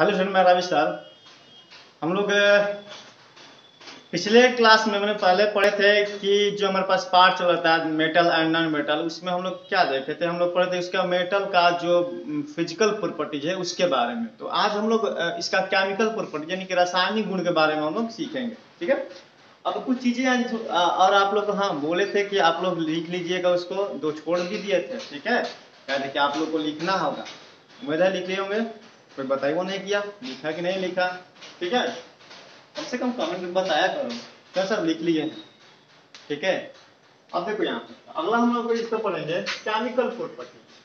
Hello student, मैं रविश sir. हम लोग पिछले क्लास में मैंने पहले पढ़े थे कि जो हमारे पास पार्ट चल रहा था मेटल एंड नॉन मेटल, उसमें हम लोग क्या देखे थे, हम लोग पढ़े थे उसका मेटल का जो फिजिकल प्रॉपर्टीज है उसके बारे में। तो आज हम लोग इसका केमिकल प्रॉपर्टी यानी कि रासायनिक गुण के बारे में हम लोग सीखेंगे। ठीक है। अब कुछ चीजें और आप लोग हाँ बोले थे कि आप लोग लिख लीजिएगा, उसको दो छोड़ भी दिए थे। ठीक है, कहते कि आप लोग को लिखना होगा, उम्मीद है लिख लिए होंगे। कोई बताइए वो नहीं किया, लिखा कि नहीं लिखा। ठीक है, कम से कम कमेंट में बताया करो क्या सर लिख लिए। ठीक है, अब देखो यहाँ पे अगला हम लोग इसको पढ़ेंगे chemical properties.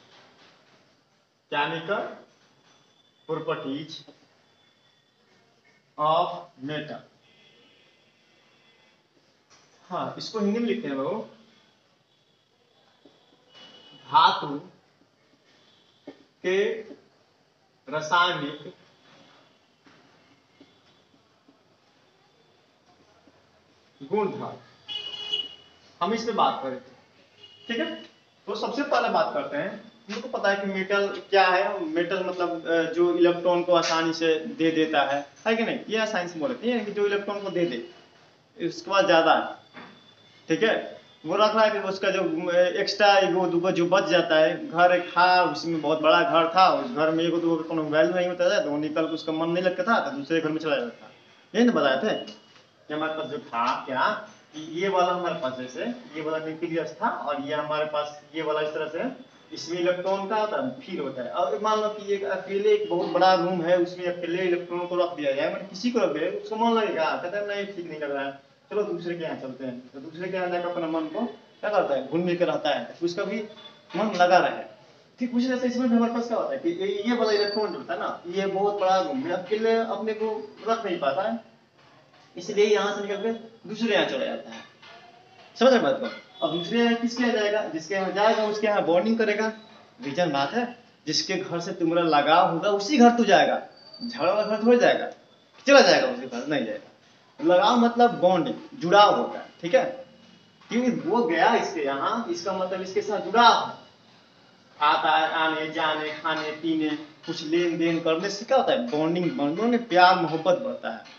Chemical properties of metal. हाँ, इसको हिंदी में लिखते हैं लोग, धातु के रासायनिक गुणधर्म, हम इस पे बात करें। ठीक है, तो सबसे पहले बात करते हैं, हमको पता है कि मेटल क्या है। मेटल मतलब जो इलेक्ट्रॉन को आसानी से दे देता है कि नहीं। ये साइंस में बोलते हैं कि जो इलेक्ट्रॉन को दे दे उसके बाद ज्यादा है। ठीक है, वो रख रहा है कि उसका जो एक्स्ट्रा एगो दूगो जो बच जाता है। घर एक था, उसमें बहुत बड़ा घर था, उस घर में एगो दूगो कोनो वैल्यू नहीं होता था, तो वो निकल के उसका मन नहीं लगता था तो दूसरे घर में चला जाता था। यही ना बताए थे कि हमारे पास जो था क्या, कि ये वाला हमारे पास जैसे ये वाला न्यूक्लियस था और ये हमारे पास ये वाला इस तरह से, इसमें इलेक्ट्रॉन का होता है फील होता है। और मान लो कि एक अकेले एक बहुत बड़ा रूम है, उसमें अकेले इलेक्ट्रॉन को रख दिया जाए, मतलब किसी को रख दिया उसको मन लगेगा, कहता है नहीं ठीक नहीं लग रहा है, चलो दूसरे के यहाँ चलते हैं। तो दूसरे के यहाँ जाकर अपना मन को क्या करता है, घूम मिल कर रहता है, उसका भी मन लगा रहे। ठीक उसी तरह से इसमें भी हमारे पास क्या होता है कि ये वाला इलेक्ट्रॉन जो होता है ना, ये बहुत बड़ा रूम में अकेले अपने को रख नहीं पाता है, इसलिए यहाँ से निकल के दूसरे यहाँ चला जाता है। समझ रहे बात को। अब दूसरे यहाँ किसके यहाँ जाएगा, जिसके यहाँ जाएगा उसके यहाँ बॉन्डिंग करेगा। रीजन बात है, जिसके घर से तुम्हारा लगाव होगा उसी घर तू जाएगा, झगड़ा वाला घर थोड़ी जाएगा, चला जाएगा उसी घर नहीं जाएगा। लगाव मतलब बॉन्डिंग, जुड़ाव होता है। ठीक है, क्योंकि वो गया इसके यहाँ, इसका मतलब इसके साथ जुड़ाव है। आता है आने जाने खाने पीने कुछ लेन देन करने से क्या होता है, बॉन्डिंग, बॉन्डिंग में प्यार मोहब्बत बढ़ता है।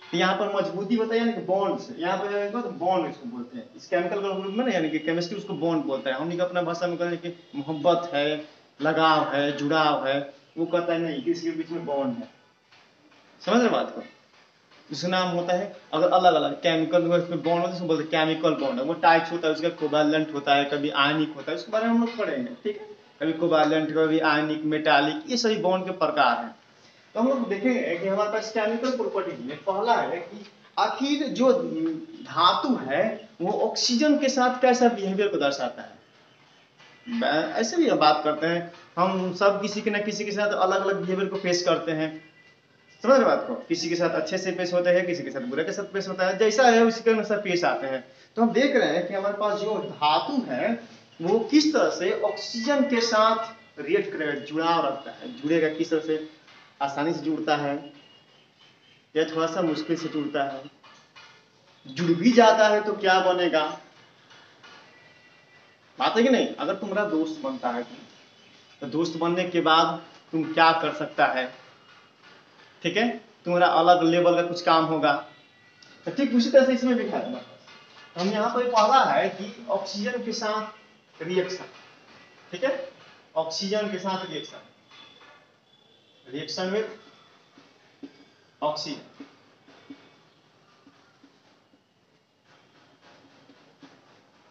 तो यहाँ पर मजबूती बताया ना कि बॉन्ड से, यहाँ पर तो बॉन्ड इसको बोलते हैं, इस केमिकल ग्रुप में ना यानी कि केमिस्ट्री उसको बॉन्ड बोलता है। हम अपना भाषा में कहते हैं कि मोहब्बत है, लगाव है, जुड़ाव है। वो कहता है नहीं कि इसके बीच में बॉन्ड है। समझ रहे बात को। उसका नाम होता है, अगर अलग अलग केमिकल में बॉन्ड होता है उसको बोलते हैं केमिकल बॉन्ड। वो टाइप्स होता है, उसका कोवैलेंट होता है, कभी आयनिक होता है, उसके बारे में हम लोग पढ़ेंगे। ठीक है, कभी कोवैलेंट, कभी आयनिक, मेटालिक, ये सभी बॉन्ड के प्रकार हैं। तो हम लोग देखेंगे कि हमारे पास केमिकल प्रॉपर्टी में पहला है कि आखिर जो धातु है वो ऑक्सीजन के साथ कैसा बिहेवियर को दर्शाता है। ऐसे भी हम बात करते हैं, हम सब किसी के ना किसी के साथ अलग अलग बिहेवियर को पेश करते हैं। समझ रहे बात को, किसी के साथ अच्छे से पेश होते हैं, किसी के साथ बुरे के साथ पेश होता है, जैसा है उसी के अनुसार पेश आते हैं। तो हम देख रहे हैं कि हमारे पास जो धातु है वो किस तरह से ऑक्सीजन के साथ रिएक्ट करेगा, जुड़ाव रखता है। जुड़ेगा किस तरह से, आसानी से जुड़ता है या थोड़ा सा मुश्किल से जुड़ता है, जुड़ भी जाता है तो क्या बनेगा। बात है कि नहीं। अगर तुम्हारा दोस्त बनता है तो दोस्त बनने के बाद तुम क्या कर सकता है। ठीक है, तुम्हारा अलग लेवल का कुछ काम होगा। तो ठीक उसी तरह से इसमें भी है। हम यहाँ पर पढ़ा है कि ऑक्सीजन के साथ रिएक्शन। ठीक है, ऑक्सीजन के साथ reaction, reaction with oxygen,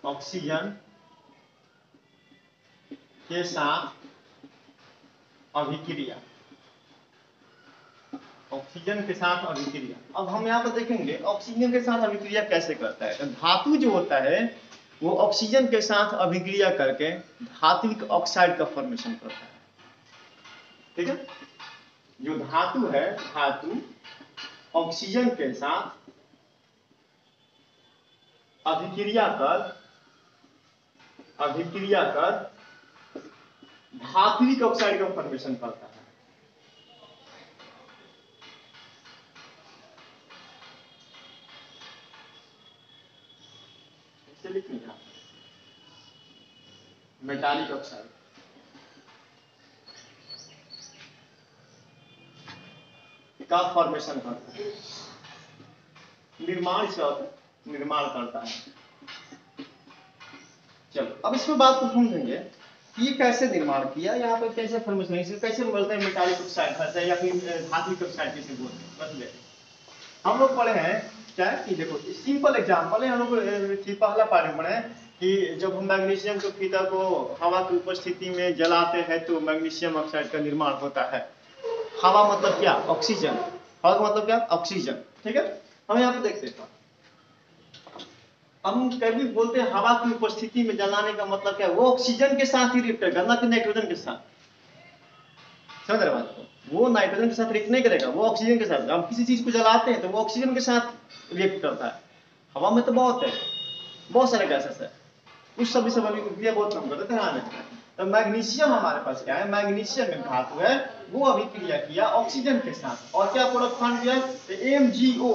oxygen के साथ अभिक्रिया, ऑक्सीजन के साथ अभिक्रिया। अब हम यहाँ पर देखेंगे ऑक्सीजन के साथ अभिक्रिया कैसे करता है। तो धातु जो होता है वो ऑक्सीजन के साथ अभिक्रिया करके धात्विक ऑक्साइड का फॉर्मेशन करता है। ठीक है, जो धातु है, धातु ऑक्सीजन के साथ अभिक्रिया कर धात्विक ऑक्साइड का फॉर्मेशन करता है। इसे लिखिए मेटालिक ऑक्साइड। का फॉर्मेशन करता है, निर्माण इसका होता है, निर्माण करता है। चलो अब इसमें बात को समझेंगे ये कैसे निर्माण किया, यहाँ पर कैसे फॉर्मेशन, इसे कैसे बोलते हैं मेटालिक ऑक्साइड या फिर धात्विक ऑक्साइड कैसे बोलते हैं। बस देखो हम लोग पढ़े हैं क्या कि देखो सिंपल एग्जांपल है, हम लोग पहला पार्ट में पढ़े हैं कि जब हम मैग्नीशियम के फीता को हवा की उपस्थिति में जलाते हैं तो मैग्नीशियम ऑक्साइड का निर्माण होता है। हवा मतलब क्या, ऑक्सीजन, हवा का मतलब क्या, ऑक्सीजन, ठीक है। हम यहाँ पे देखते हैं हम कभी बोलते हैं हवा की उपस्थिति में जलाने का मतलब क्या है, वो ऑक्सीजन के साथ ही रिएक्ट करेगा, ना कि नाइट्रोजन के साथ। समझ रहे बात को, वो नाइट्रोजन के साथ रिएक्ट नहीं करेगा, वो ऑक्सीजन के साथ। हम किसी चीज को जलाते हैं तो वो ऑक्सीजन के साथ रिएक्ट करता है। हवा में तो बहुत सारे गैसेस है, उस सभी से अभिक्रिया बहुत कम करते हैं। ध्यान रखना। तो मैग्नीशियम हमारे पास क्या है, मैग्नीशियम में धातु है, वो अभिक्रिया किया ऑक्सीजन के साथ और क्या प्रोडक्ट फॉर्म किया, MgO।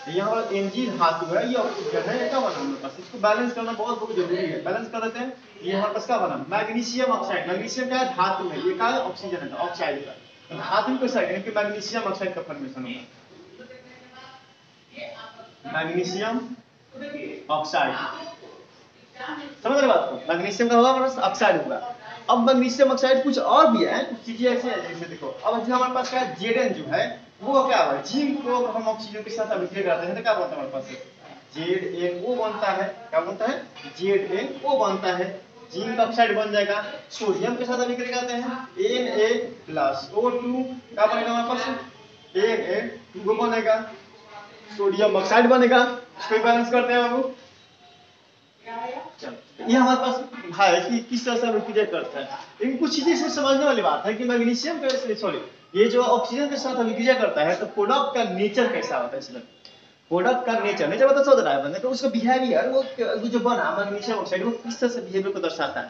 यहाँ पर Mg धातु है, ये ऑक्सीजन है, क्या बना हमारे पास, इसको बैलेंस करना बहुत जरूरी है। बैलेंस कर देते हैं, ये हमारे पास क्या बना, मैग्नीशियम ऑक्साइड। मैग्नीशियम क्या है, धातु है, ये क्या है, ऑक्सीजन है, ऑक्साइड का। धातु के साथ यानी कि मैग्नीशियम ऑक्साइड का फॉर्मेशन होगा, मैग्नीशियम ऑक्साइड। समझ रहे बात को, मैग्नीशियम का होगा ऑक्साइड होगा। अब मैग्नीशियम ऑक्साइड कुछ और भी है, कुछ चीजें ऐसे हैं जैसे देखो, अब जो हमारे पास क्या है, Zn जो है वो क्या है, जिंक को हम ऑक्सीजन के साथ अभिक्रिया कराते हैं तो क्या बनता है हमारे पास, ZnO बनता है। क्या बनता है, ZnO बनता है, जिंक ऑक्साइड बन जाएगा। सोडियम के साथ अभिक्रिया करते हैं Na+O2, क्या बनेगा हमारे पास, Na2 बनेगा, सोडियम ऑक्साइड बनेगा। इसको बैलेंस करते हैं बाबू। ये हमारे पास है कि किस तरह से अभिक्रिया करता है। लेकिन कुछ चीजें इसमें समझने वाली बात है कि मैग्नीशियम के सॉरी ये जो ऑक्सीजन के साथ अभिक्रिया करता है तो प्रोडक्ट का नेचर कैसा होता है, इसमें प्रोडक्ट का नेचर मतलब समझ रहा है बंदे तो उसका बिहेवियर, वो जो बना मैग्नीशियम ऑक्साइड वो किस तरह से बिहेवियर को दर्शाता है।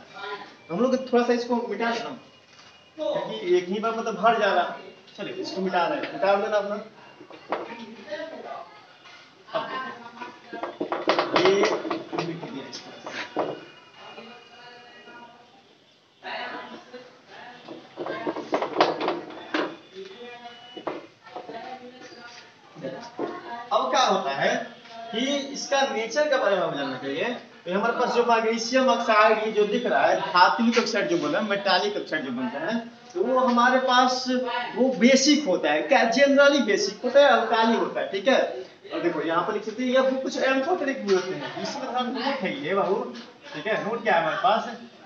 हम लोग थोड़ा सा इसको मिटा देना क्योंकि एक ही बार मतलब भर जा रहा। चलिए इसको मिटा रहे हैं, मिटा देना अपना। ये अब क्या होता है कि इसका नेचर के बारे में जानना चाहिए। तो हमारे पास जो मैग्नीशियम ऑक्साइड ये जो दिख रहा है, धात्विक ऑक्साइड जो बोला, मेटालिक ऑक्साइड जो बनता है, तो वो हमारे पास वो बेसिक होता है। क्या जनरली बेसिक होता है, अल्काली होता है, ठीक है। और देखो यहाँ पर लिख सकते हैं या फिर कुछ एम्फोटेरिक भी होते हैं, इसमें हम नोट है ये बाबू, ठीक है। नोट क्या है हमारे पास,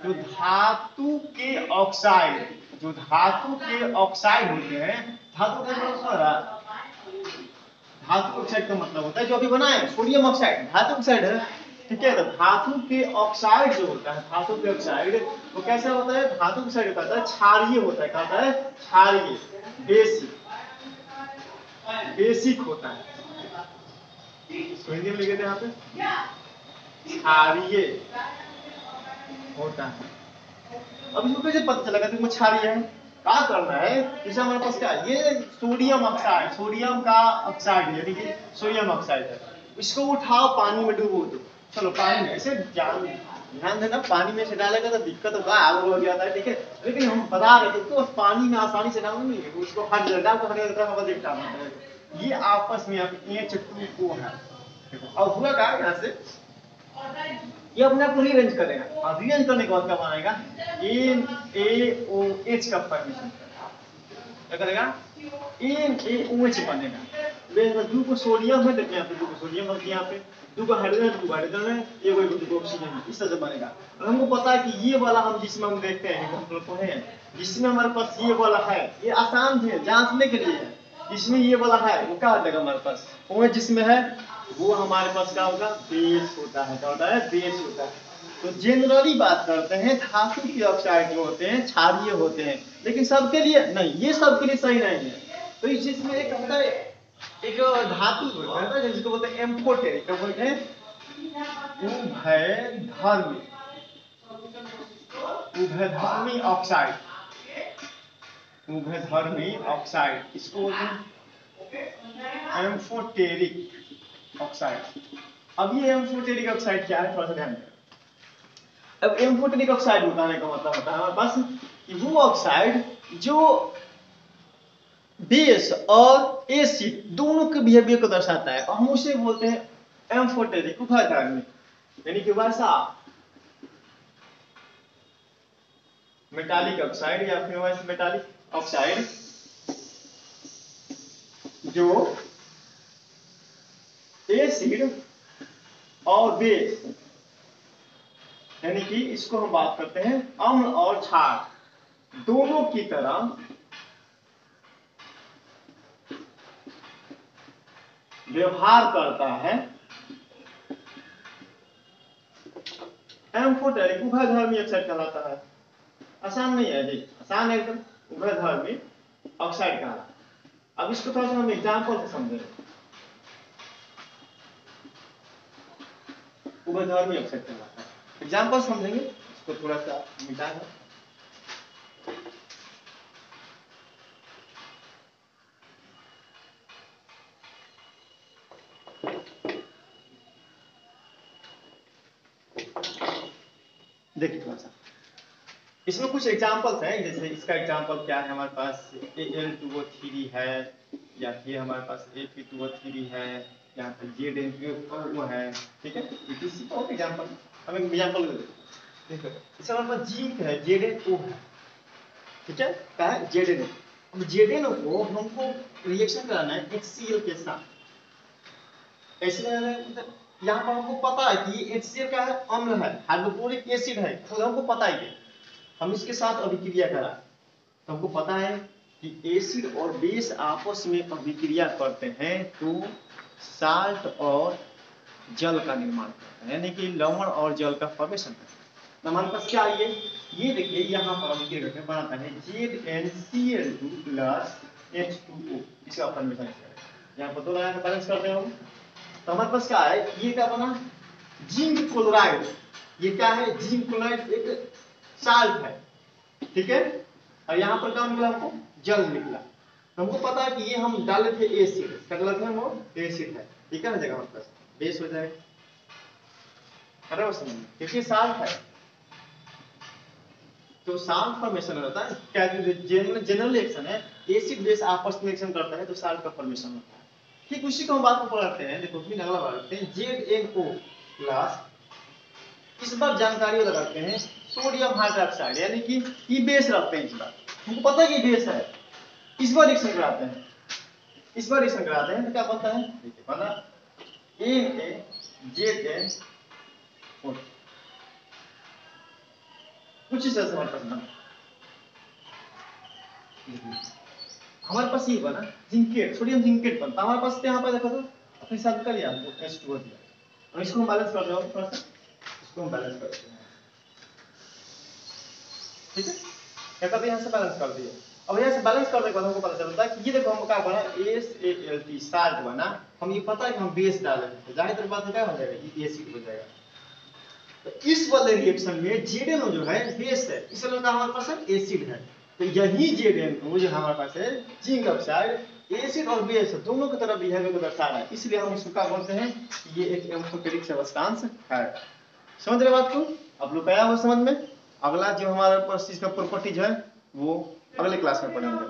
जो धातु के ऑक्साइड, जो धातु के ऑक्साइड होते हैं, धातु का मतलब धातु ऑक्साइड का मतलब होता है जो अभी बना है सोडियम ऑक्साइड, धातु ऑक्साइड है, ठीक है। तो धातु के ऑक्साइड जो होता है, धातु के ऑक्साइड वो कैसा होता है, धातु ऑक्साइड होता है क्षारीय होता है। क्या होता है, क्षारीय, बेसिक, बेसिक होता है। इसको हिंदी में लिखे थे यहाँ पे, क्षारीय होता है। अब इसको कैसे पता चलेगा कि क्षारीय है, क्या करना है, जैसे हमारे पास क्या है, ये सोडियम ऑक्साइड, सोडियम का ऑक्साइड यानी कि सोडियम ऑक्साइड है, इसको उठाओ पानी में डुबो दो। चलो पानी में ऐसे ध्यान देना, पानी में से डालेगा तो दिक्कत होगा, आग हो जाता है, ठीक है। लेकिन हम बता रहे थे तो पानी में आसानी से डालना नहीं है, उसको हट जाएगा तो हट, ये आपस में H2O है। अब हुआ क्या यहाँ से, ये अपने आप को रीअरेंज करेगा और रीअरेंज करने के बाद क्या बनाएगा, NaOH का फॉर्मेशन क्या करेगा, NaOH बनेगा। दो को सोडियम है, देखिए यहाँ पे दो को सोडियम है, यहाँ पे दो को हाइड्रोजन है, एक को ऑक्सीजन है, इस तरह से बनेगा। और हमको पता है कि ये वाला हम जिसमें हम देखते हैं, हम लोग को है जिसमें हमारे पास ये वाला है, ये आसान है जांचने के लिए है, इसमें ये वाला है वो क्या होगा हमारे पास, OH जिसमें है वो हमारे पास क्या होगा, बेस होता है। क्या होता है, बेस होता है। तो जनरली बात करते हैं धातु के ऑक्साइड जो होते हैं क्षारीय होते हैं, लेकिन सबके लिए नहीं, ये सबके लिए सही नहीं है। तो इस जिसमें एक होता है, एक धातु होता है जिसको बोलते हैं एम्फोटेरिक, क्या बोलते हैं, उभयधर्मी ऑक्साइड, उभयधर्मी ऑक्साइड, इसको बोलते हैं एम्फोटेरिक ऑक्साइड। अब ये एम्फोटेरिक ऑक्साइड क्या है, थोड़ा सा ध्यान दें। अब एम्फोटेरिक ऑक्साइड बताने का मतलब होता है हमारे पास कि वो ऑक्साइड जो बेस और एसिड दोनों के बिहेवियर को दर्शाता है और हम उसे बोलते हैं एम्फोटेरिक उभयधर्मी, यानी कि वैसा मेटालिक ऑक्साइड या फिर वैसे मेटालिक ऑक्साइड जो एसिड और बेस, यानी कि इसको हम बात करते हैं अम्ल और क्षार दोनों की तरह व्यवहार करता है। एम्फोटेरिक उभयधर्मी ऑक्साइड कहलाता है। आसान नहीं है जी, आसान है एकदम, उभयधर्मी ऑक्साइड कहलाता है। अब इसको थोड़ा सा हम एग्जाम्पल से समझेंगे। उभयधर्मी ऑक्साइड कहलाता है, एग्जाम्पल समझेंगे, इसको थोड़ा सा मिटा है। देखिए थोड़ा सा इसमें कुछ एग्जाम्पल्स हैं, जैसे इसका एग्जाम्पल क्या है, हमारे पास Al2O3 है, या फिर हमारे पास Fe2O3 है, यहाँ पे ZnO है, ठीक है, इसी का एग्जाम्पल हम एक एग्जाम्पल देखो। इसमें हमारे पास जिंक है, ZnO है, ठीक है, क्या है ZnO। अब ZnO को हमको रिएक्शन कराना है HCl के साथ। मतलब यहाँ पर हमको पता है कि HCl क्या है, अम्ल है, हाइड्रोक्लोरिक एसिड है, खुद हमको पता ही है। हम इसके साथ अभिक्रिया करा तो हमको पता है कि एसिड और बेस आपस में अभिक्रिया करते हैं तो साल्ट और जल का निर्माण करते हैं, यानी कि लवण और जल का फॉर्मेशन करते हैं। हमारे पास क्या है, ये देखिए यहाँ पर अभिक्रिया करके बनाता है ZnCl2 प्लस H2O, इसका फॉर्मेशन है। यहाँ पर दो लाइन बैलेंस करते हैं हम, तो हमारे पास क्या है, ये क्या बना जिंक क्लोराइड, ये क्या है जिंक क्लोराइड एक साल्ट है, ठीक है, और यहाँ पर क्या निकला हमको जल निकला। तो हमको पता है कि ये हम डाले थे एसिड, क्या डाले थे हम, वो एसिड है, ठीक है, हो जाएगा हमारे पास बेस हो जाएगा, अरे वो समझ क्योंकि साल्ट है तो साल्ट फॉर्मेशन होता है। क्या जनरल रिएक्शन है, एसिड बेस आपस में रिएक्शन करता है तो साल्ट का फॉर्मेशन होता है। ठीक उसी को हम बात को पढ़ाते हैं, देखो फिर अगला बात करते हैं ZnO प्लस, इस बार जानकारी लगाते हैं सोडियम हाइड्रोक्साइड, यानी कि ये बेस रखते हैं, इस बार हमको पता है कि बेस है, इस बार रिएक्शन कराते हैं, इस बार रिएक्शन कराते हैं तो क्या बनता है, देखिए बना NaZnO, कुछ इस तरह से हमारे पास बना, हमारे पास ये बना जिंकेट, सोडियम जिंकेट बनता हमारे पास। यहाँ पर देखो तो अपने साथ कर लिया H2O दिया, और इसको हम बैलेंस कर रहे हो थोड़ा सा, इसको हम बैलेंस करते हैं, ठीक है, क्या करते हैं यहाँ से बैलेंस कर दिए। अब यहाँ से बैलेंस करने के बाद हमको पता चलता है कि ये देखो हमको क्या बना SaLt साल्ट बना, हम ये पता है कि हम बेस डाले थे, जाहिर तौर बात क्या हो जाएगा, ये एसिड हो जाएगा। तो इस वाले रिएक्शन में ZnO जो है बेस है, इस वाले का हमारे पास एसिड है, तो यही ZnO जो हमारे पास है जिंक ऑक्साइड एसिड और बेस दोनों की तरफ बिहेवियर को दर्शा रहा है, इसलिए हम इसको क्या बोलते हैं, ये एक एम्फोटेरिक सब्सटेंस है। समझ रहे बात को, आप लोग आया हो समझ में। अगला जो हमारे पास इसका प्रॉपर्टीज है वो अगले क्लास में पढ़ेंगे।